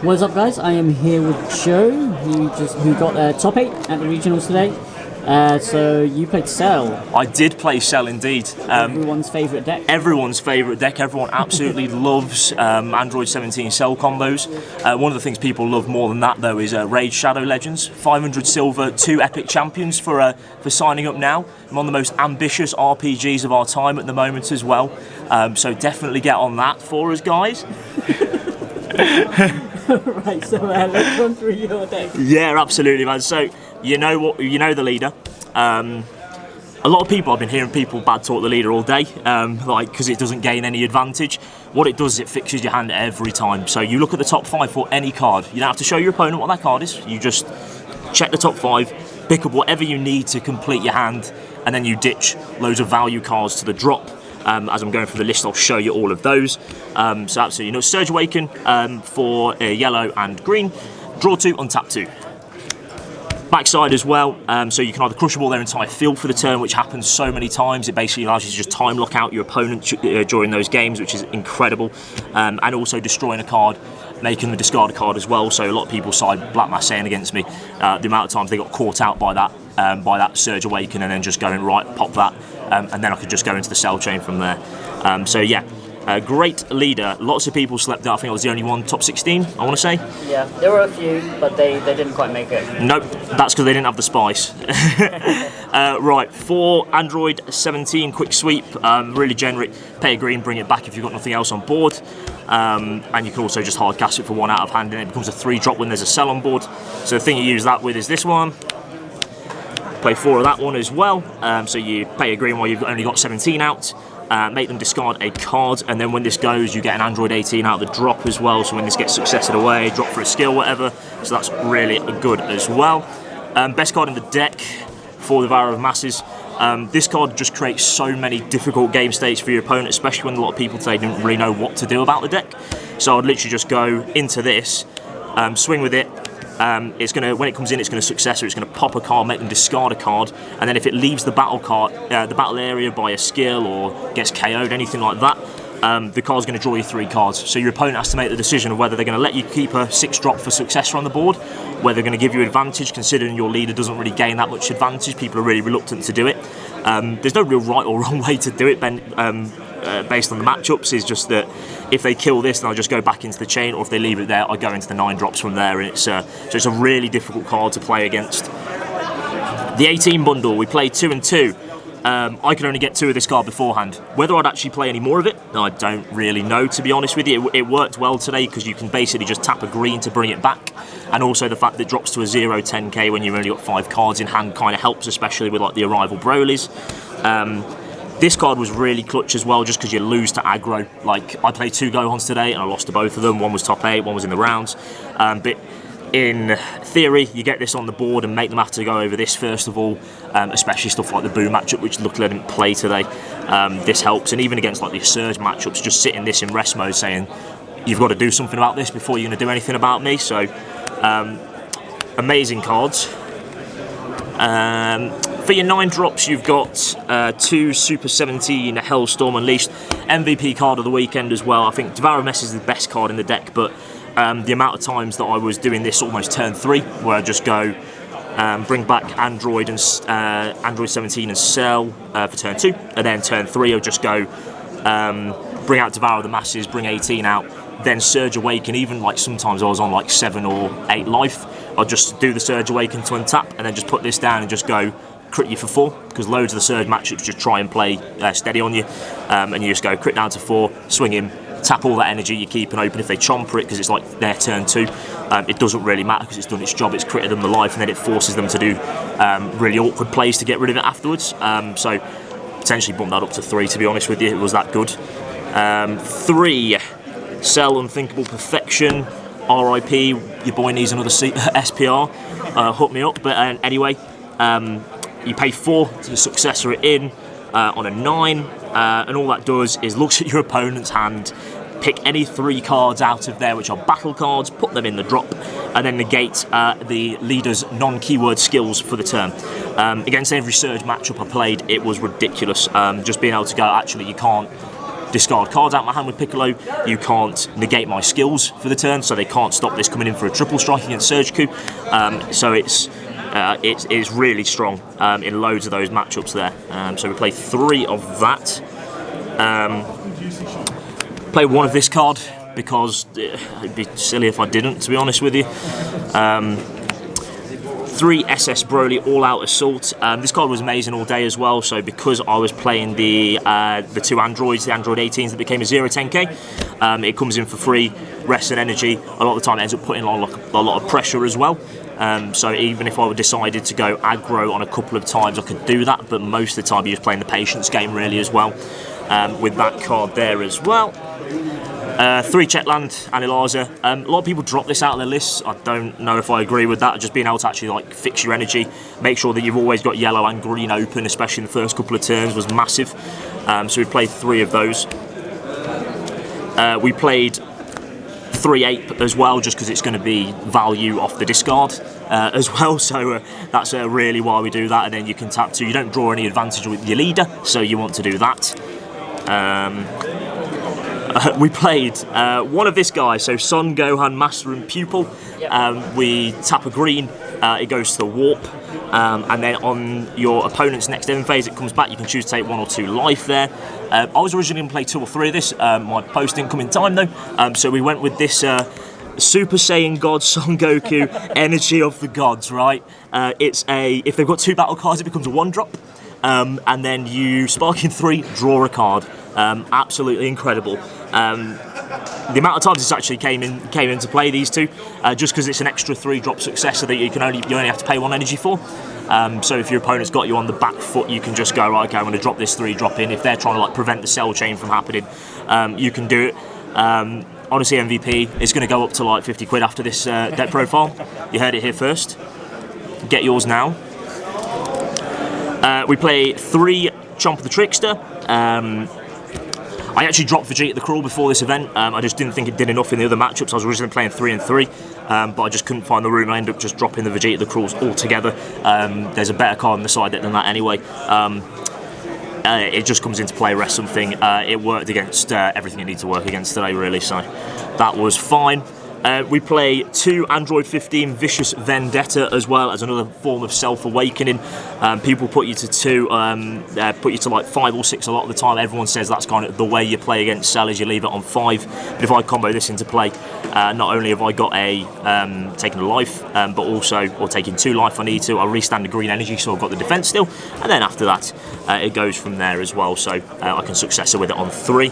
What's up, guys? I am here with Joe, who got top 8 at the regionals today. So you played Cell. I did play Cell indeed. Everyone's favourite deck. Everyone's favourite deck. Everyone absolutely loves Android 17 Cell combos. One of the things people love more than that, though, is Raid Shadow Legends. 500 silver, 2 epic champions for signing up now. I'm on the most ambitious RPGs of our time at the moment as well. So definitely get on that for us, guys. Right, so let's run through your deck. Yeah, absolutely, man. So you know the leader. A lot of people, I've been hearing people bad talk the leader all day, because it doesn't gain any advantage. What it does is it fixes your hand every time. So you look at the top 5 for any card. You don't have to show your opponent what that card is. You just check the top 5, pick up whatever you need to complete your hand, and then you ditch loads of value cards to the drop. As I'm going through the list, I'll show you all of those. So absolutely, Surge Awaken for yellow and green. Draw 2, untap 2. Backside as well, so you can either crush all their entire field for the turn, which happens so many times. It basically allows you to just time lock out your opponent during those games, which is incredible. And also destroying a card, making them discard a card as well. So a lot of people side Black Mass saying against me. The amount of times they got caught out by that Surge Awaken, and then just going, right, pop that, and then I could just go into the Cell chain from there. So yeah, great leader. Lots of people slept out. I think I was the only one top 16, I want to say. Yeah, there were a few, but they didn't quite make it. Nope, that's because they didn't have the spice. Right, for Android 17, quick sweep, really generic. Pay a green, bring it back if you've got nothing else on board. And you can also just hard cast it for 1 out of hand, and it becomes a 3-drop when there's a Cell on board. So the thing you use that with is this one. Play 4 of that one as well. So you pay a green while you've only got 17 out. Make them discard a card, and then when this goes, you get an Android 18 out of the drop as well. So when this gets successed away, drop for a skill, whatever. So that's really good as well. Best card in the deck for the Devourer of Masses. This card just creates so many difficult game states for your opponent, especially when a lot of people today didn't really know what to do about the deck. So I'd literally just go into this, swing with it. It's gonna, when it comes in, it's gonna successor. It's gonna pop a card, make them discard a card, and then if it leaves the battle area by a skill or gets KO'd, anything like that, the card's gonna draw you 3 cards. So your opponent has to make the decision of whether they're gonna let you keep a 6-drop for successor on the board, whether they're gonna give you advantage, considering your leader doesn't really gain that much advantage. People are really reluctant to do it. There's no real right or wrong way to do it, based on the matchups. Is just that if they kill this, then I'll just go back into the chain, or if they leave it there, I go into the 9 drops from there, and so it's a really difficult card to play against. The 18 bundle, we played 2 and 2. I could only get 2 of this card beforehand. Whether I'd actually play any more of it, I don't really know, to be honest with you. It worked well today because you can basically just tap a green to bring it back, and also the fact that it drops to a 0-10k when you've only got 5 cards in hand kind of helps, especially with like the Arrival Broly's. This card was really clutch as well, just because you lose to aggro. Like, I played 2 Gohans today and I lost to both of them. One was top 8, one was in the rounds. But in theory, you get this on the board and make them have to go over this first of all, especially stuff like the Boo matchup, which luckily I didn't play today. This helps, and even against like the Surge matchups, just sitting this in rest mode saying, you've got to do something about this before you're going to do anything about me. So, amazing cards. For your 9 drops, you've got 2 Super 17 Hellstorm Unleashed. MVP card of the weekend as well. I think Devourer of Masses is the best card in the deck, but the amount of times that I was doing this almost turn 3, where I just go bring back Android and Android 17 and Cell for turn 2, and then turn 3 I'll just go bring out Devourer of the Masses, bring 18 out, then Surge Awaken. Even like sometimes I was on like 7 or 8 life, I'll just do the Surge Awaken to untap, and then just put this down and just go crit you for 4, because loads of the Surge matchups just try and play steady on you, and you just go crit down to 4, swing him, tap all that energy, you keep an open if they chomper it, because it's like their turn 2. It doesn't really matter because it's done its job, it's critted them the life, and then it forces them to do really awkward plays to get rid of it afterwards. So potentially bump that up to 3, to be honest with you. It was that good. 3, Cell Unthinkable Perfection. RIP, your boy needs another SPR. Hook me up. But anyway, you pay 4 to successor it in on a 9, and all that does is looks at your opponent's hand, pick any 3 cards out of there which are battle cards, put them in the drop, and then negate the leader's non-keyword skills for the turn. Against every Surge matchup I played, it was ridiculous. Just being able to go, actually you can't discard cards out my hand with Piccolo. You can't negate my skills for the turn, so they can't stop this coming in for a triple strike against Surge Coup. So it's really strong in loads of those matchups there. So we play 3 of that. Play 1 of this card because it'd be silly if I didn't, to be honest with you. 3 SS Broly All Out Assault. This card was amazing all day as well, so because I was playing the 2 androids, the Android 18s that became a 0-10k, it comes in for free, rest and energy. A lot of the time it ends up putting a lot of pressure as well. So even if I decided to go aggro on a couple of times, I could do that, but most of the time you're just playing the patience game really as well, with that card there as well. 3 Chetland and Eliza. A lot of people drop this out of their lists. I don't know if I agree with that. Just being able to actually like fix your energy, make sure that you've always got yellow and green open, especially in the first couple of turns, was massive. So we played 3 of those. We played 3 Ape as well, just because it's going to be value off the discard as well. So that's really why we do that. And then you can tap 2. You don't draw any advantage with your leader, so you want to do that. We played 1 of this guy, so Son, Gohan, Master and Pupil. We tap a green, it goes to the warp, and then on your opponent's next end phase it comes back. You can choose to take 1 or 2 life there. I was originally going to play 2 or 3 of this. My post didn't come in time though, so we went with this Super Saiyan God Son Goku Energy of the Gods, right? If they've got 2 battle cards, it becomes a 1-drop, and then you spark in 3, draw a card. Absolutely incredible. The amount of times this actually came into play, these 2, just because it's an extra 3-drop successor that you only have to pay 1 energy for. So if your opponent's got you on the back foot, you can just go, right, okay, I'm going to drop this 3-drop in. If they're trying to like prevent the cell chain from happening, you can do it. Honestly, MVP is going to go up to like 50 quid after this deck profile. You heard it here first. Get yours now. We play 3 Chomp the Trickster. I actually dropped Vegeta the Cruel before this event. I just didn't think it did enough in the other matchups. I was originally playing 3 and 3, but I just couldn't find the room. I ended up just dropping the Vegeta the Cruels altogether. There's a better card on the side deck than that anyway. It just comes into play, rest something. It worked against everything it needs to work against today, really, so that was fine. We play 2 Android 15 Vicious Vendetta as well as another form of self-awakening. People put you to 2, put you to like 5 or 6 a lot of the time. Everyone says that's kind of the way you play against Cell, is you leave it on 5. But if I combo this into play, not only have I got taking a life, but also, or taking 2 life I need to, I restand the green energy, so I've got the defense still. And then after that, it goes from there as well, so I can successor with it on 3.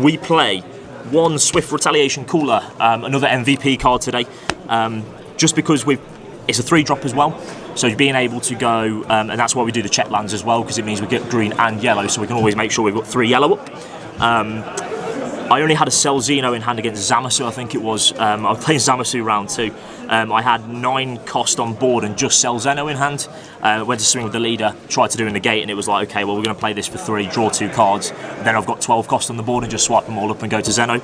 We play 1 Swift Retaliation Cooler, another MVP card today, just because it's a 3-drop as well, so being able to go, and that's why we do the check lands as well, because it means we get green and yellow, so we can always make sure we've got 3 yellow up. I only had a Cell Xeno in hand against Zamasu, I think it was. I was playing Zamasu round 2. I had 9 cost on board and just Cell Xeno in hand. Went to swing with the leader, tried to do a negate, and it was like, okay, well, we're going to play this for 3, draw 2 cards. Then I've got 12 cost on the board and just swipe them all up and go to Xeno.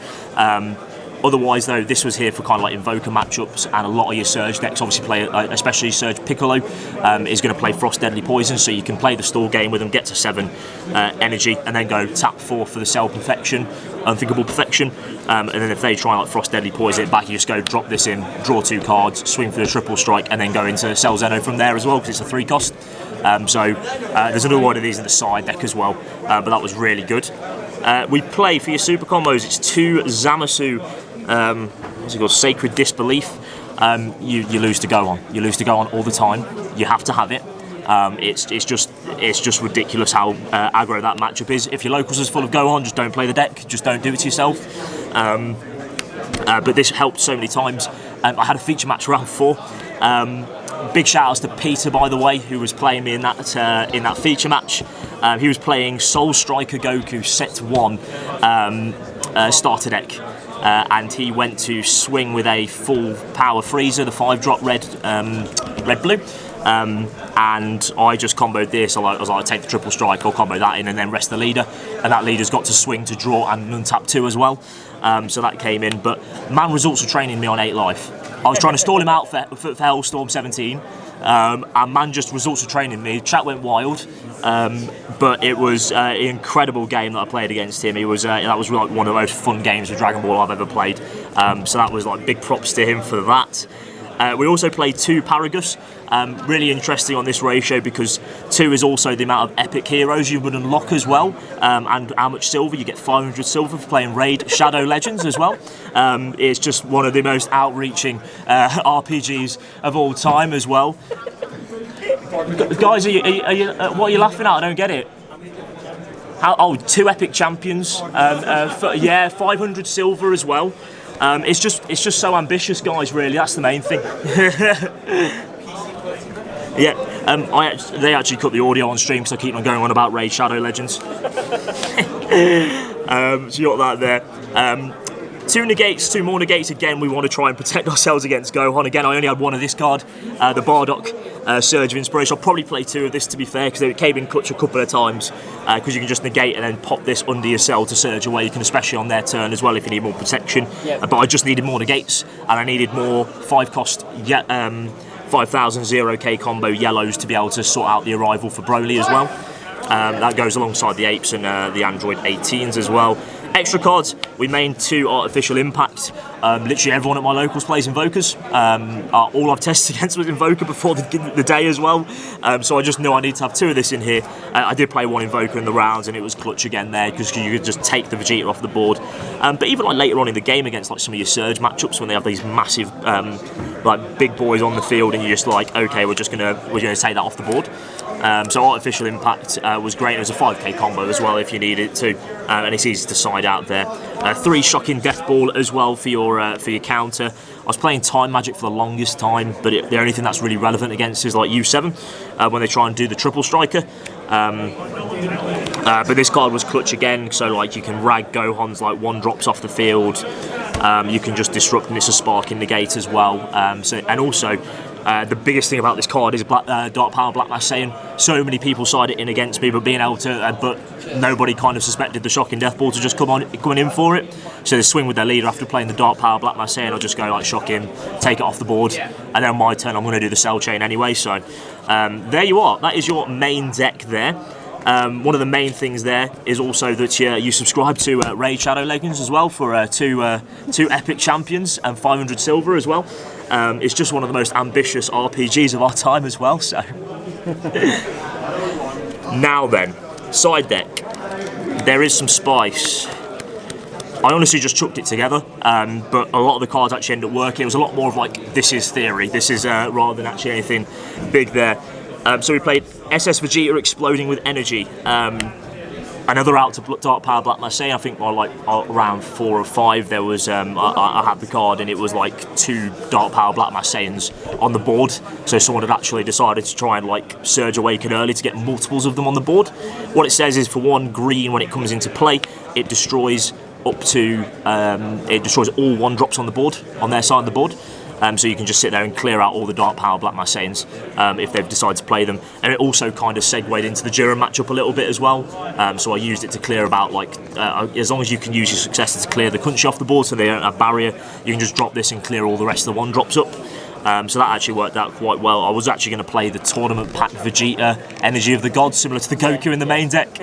Otherwise, though, this was here for kind of like Invoker matchups, and a lot of your Surge decks obviously play, especially Surge Piccolo, is going to play Frost Deadly Poison, so you can play the stall game with them, get to 7 energy, and then go tap 4 for the Cell Perfection, Unthinkable Perfection, and then if they try like Frost Deadly Poison it back, you just go drop this in, draw 2 cards, swing for the triple strike, and then go into Cell Xeno from there as well, because it's a 3 cost. So there's another one of these in the side deck as well, but that was really good. We play for your super combos, it's 2 Zamasu, what's it called, Sacred Disbelief. You lose to Gohan. You lose to Gohan all the time. You have to have it. It's just ridiculous how aggro that matchup is. If your locals is full of Gohan, just don't play the deck. Just don't do it to yourself. But this helped so many times. I had a feature match round 4. Big shout outs to Peter, by the way, who was playing me in that feature match. He was playing Soul Striker Goku Set 1 starter deck. And he went to swing with a full power freezer, the 5-drop red blue, and I just comboed this. I was like, take the triple strike, I'll combo that in, and then rest the leader, and that leader's got to swing to draw and untap 2 as well. so that came in. But man, results were training me on 8 life. I was trying to stall him out for Hellstorm 17, and man just results were training me. Chat went wild, but it was an incredible game that I played against him. That was like one of the most fun games of Dragon Ball I've ever played. So that was like big props to him for that. We also played 2 Paragus. Really interesting on this ratio because 2 is also the amount of epic heroes you would unlock as well, and how much silver. You get 500 silver for playing Raid Shadow Legends as well. It's just one of the most outreaching RPGs of all time as well. Guys, what are you laughing at? I don't get it. 2 epic champions. 500 silver as well. It's just so ambitious, guys. Really, that's the main thing. Yeah, they actually cut the audio on stream because I keep on going on about Raid Shadow Legends. So you got that there. 2 negates, 2 more negates. Again, we want to try and protect ourselves against Gohan. Again, I only had 1 of this card, the Bardock Surge of Inspiration. I'll probably play 2 of this, to be fair, because it came in clutch a couple of times, because you can just negate and then pop this under your cell to surge away. You can especially on their turn as well if you need more protection. Yep. But I just needed more negates, and I needed more 5-cost 5,000 0k combo yellows to be able to sort out the arrival for Broly as well. That goes alongside the apes and the Android 18s as well. Extra cards, we main 2 Artificial Impact. Literally everyone at my locals plays Invokers. All I've tested against was Invoker before the day as well. So I just knew I need to have 2 of this in here. I did play 1 Invoker in the rounds and it was clutch again there because you could just take the Vegeta off the board. But even like later on in the game against like some of your Surge matchups when they have these massive like big boys on the field and you're just like, okay, we're gonna take that off the board. So Artificial Impact was great. It was a 5k combo as well if you need it to, and it's easy to side out there. 3 Shocking Death Ball as well for your counter. I was playing Time Magic for the longest time, but the only thing that's really relevant against is like U7 when they try and do the triple striker. But this card was clutch again, so like you can rag Gohan's like 1-drops off the field. You can just disrupt and it's a sparking negate as well. And also. The biggest thing about this card is Dark Power Black Mass saying so many people side it in against me, but being able to, but nobody kind of suspected the Shocking Death Ball to just coming in for it. So they swing with their leader after playing the Dark Power Black Mass saying I'll just go like shock him, take it off the board, and then on my turn I'm going to do the Cell Chain anyway. So there you are. That is your main deck there. One of the main things there is also that you subscribe to Raid Shadow Legends as well for 2 epic champions and 500 silver as well. It's just one of the most ambitious RPGs of our time as well. So now then, side deck. There is some spice. I honestly just chucked it together, but a lot of the cards actually ended up working. It was a lot more of like, this is theory. This is rather than actually anything big there. So we played SS Vegeta Exploding with Energy. Another out to Dark Power Black Marseille. I think by like around 4 or 5 there was I had the card and it was like 2 Dark Power Black Marseilles on the board. So someone had actually decided to try and like Surge Awaken early to get multiples of them on the board. What it says is for 1 green when it comes into play, it destroys up to it destroys all 1-drops on the board on their side of the board. So you can just sit there and clear out all the Dark Power Black Marseilles if they've decided to play them. And it also kind of segued into the Jiren matchup a little bit as well. So I used it to clear about like, as long as you can use your successor to clear the country off the board so they don't have barrier, you can just drop this and clear all the rest of the 1-drops up. So that actually worked out quite well. I was actually going to play the tournament pack Vegeta Energy of the Gods, similar to the Goku in the main deck,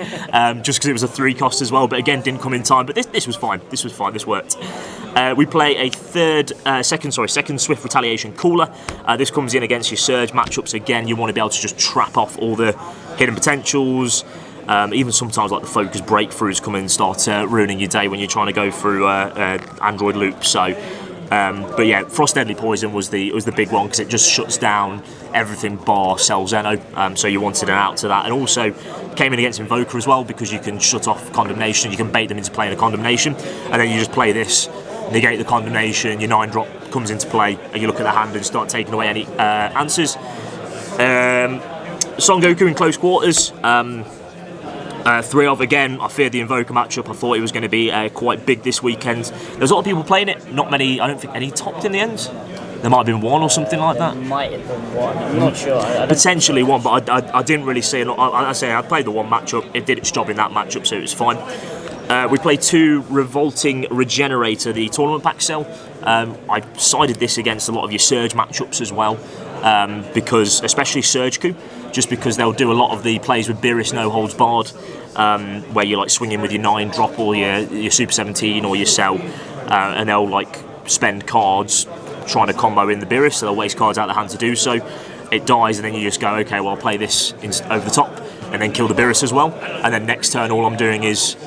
just because it was a 3-cost as well, but again didn't come in time. But this was fine. This was fine. This worked. We play a second Swift Retaliation Cooler. This comes in against your Surge matchups. Again, you want to be able to just trap off all the hidden potentials. Even sometimes like the focus breakthroughs come in and start ruining your day when you're trying to go through Android loop. So. But yeah, Frost Deadly Poison was the big one because it just shuts down everything bar Cell Zeno. So you wanted an out to that, and also came in against Invoker as well because you can shut off Condemnation. You can bait them into playing a Condemnation, and then you just play this, negate the Condemnation. Your 9-drop comes into play, and you look at the hand and start taking away any answers. Son Goku in close quarters. 3 of, again, I feared the Invoker matchup. I thought it was going to be quite big this weekend. There was a lot of people playing it, not many, I don't think any topped in the end. There might have been 1 or something like that. Might have been 1, I'm not sure. Potentially 1, but I didn't really see it. I played the 1 matchup, it did its job in that matchup, so it was fine. We played 2 Revolting Regenerator, the tournament pack cell. I sided this against a lot of your Surge matchups as well, because especially Surge Coup, just because they'll do a lot of the plays with Beerus No Holds Barred, where you're like swinging with your 9-drop or your Super 17 or your cell, and they'll like spend cards trying to combo in the Beerus, so they'll waste cards out of the hand to do so. It dies, and then you just go, okay, well, I'll play this over the top, and then kill the Beerus as well. And then next turn, all I'm doing is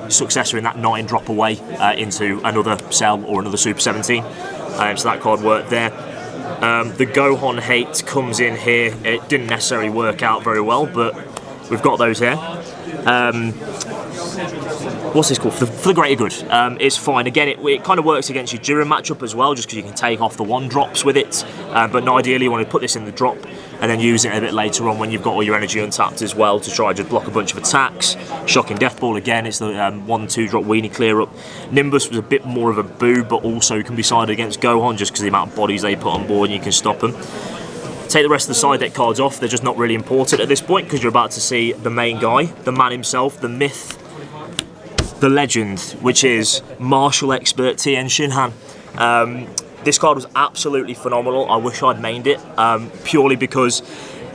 successor in that 9-drop away into another cell or another Super 17. So that card worked there. The Gohan Hate comes in here. It didn't necessarily work out very well, but we've got those here. What's this called? For the greater good. It's fine. Again, it kind of works against your Jiren matchup as well, just because you can take off the 1-drops with it. But no, ideally, you want to put this in the drop and then use it a bit later on when you've got all your energy untapped as well to try and just block a bunch of attacks. Shocking Death Ball again. It's the 1-2-drop weenie clear up. Nimbus was a bit more of a boo, but also can be sided against Gohan just because the amount of bodies they put on board and you can stop them. Take the rest of the side deck cards off. They're just not really important at this point because you're about to see the main guy, the man himself, the myth, the legend, which is Martial Expert Tien Shinhan. This card was absolutely phenomenal. I wish I'd mained it, purely because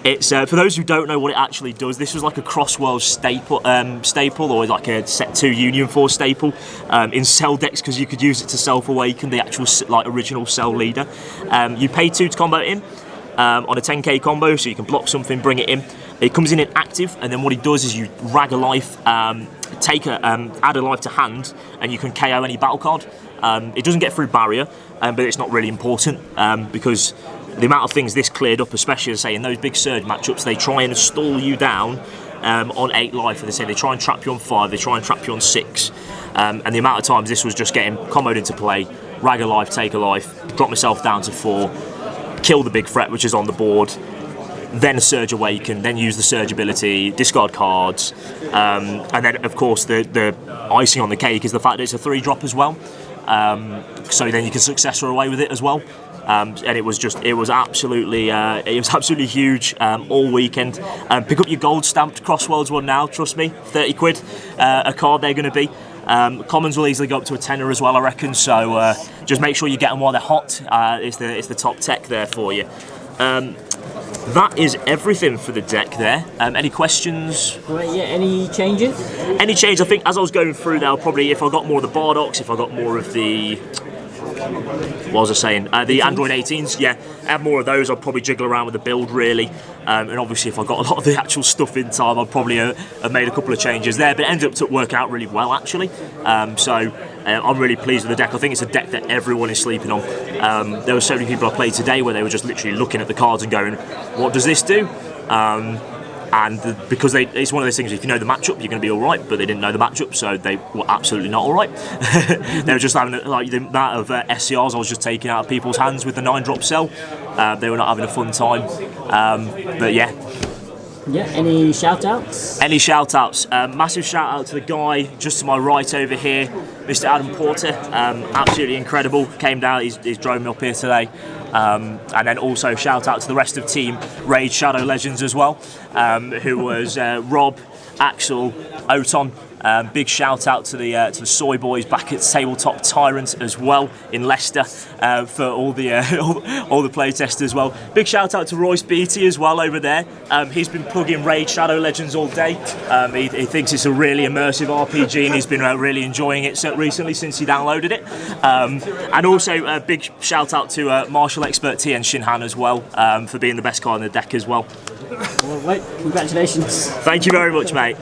it's, for those who don't know what it actually does, this was like a Crossworld staple or like a Set 2 Union Force staple in cell decks because you could use it to self-awaken the actual like original cell leader. You pay 2 to combo it in. On a 10k combo, so you can block something, bring it in. It comes in active, and then what he does is you rag a life, add a life to hand, and you can KO any battle card. It doesn't get through barrier, but it's not really important because the amount of things this cleared up, especially as I say in those big Surge matchups, they try and stall you down on 8 life, and they try and trap you on 5, they try and trap you on 6, and the amount of times this was just getting comboed into play, rag a life, take a life, drop myself down to 4. Kill the big threat which is on the board, then Surge Awaken, then use the Surge ability, discard cards, and then of course the icing on the cake is the fact that it's a 3-drop as well, so then you can successor away with it as well, and it was absolutely huge all weekend. Pick up your gold stamped Crossworlds one now, trust me, 30 quid a card they're going to be. Commons will easily go up to a tenner as well, I reckon, so just make sure you get them while they're hot. It's the top tech there for you. That is everything for the deck there. Any questions? Right, yeah, any changes? Any change? I think as I was going through there, I'll probably, if I got more of the Bardox, if I got more of the... What was I saying? The Android 18s, yeah. Have more of those, I'd probably jiggle around with the build really. And obviously if I got a lot of the actual stuff in time, I'd probably have made a couple of changes there. But it ended up to work out really well actually. So I'm really pleased with the deck. I think it's a deck that everyone is sleeping on. There were so many people I played today where they were just literally looking at the cards and going, what does this do? Because it's one of those things, if you know the matchup, you're going to be all right, but they didn't know the matchup, so they were absolutely not all right. They were just having, like, the amount of SCRs I was just taking out of people's hands with the 9-drop cell. They were not having a fun time, but yeah. Yeah, any shout-outs? Any shout-outs? Massive shout-out to the guy just to my right over here, Mr. Adam Porter. Absolutely incredible. Came down, he's drove me up here today. And then also shout-out to the rest of Team Raid Shadow Legends as well, who was Rob, Axel, Oton. Big shout out to the Soy Boys back at Tabletop Tyrant as well in Leicester for all the all the playtesters as well. Big shout out to Royce Beatty as well over there. He's been plugging Raid Shadow Legends all day. He thinks it's a really immersive RPG and he's been really enjoying it recently since he downloaded it. And also a big shout out to Martial Expert Tien Shinhan as well for being the best card in the deck as well. Well, wait, congratulations. Thank you very much, mate.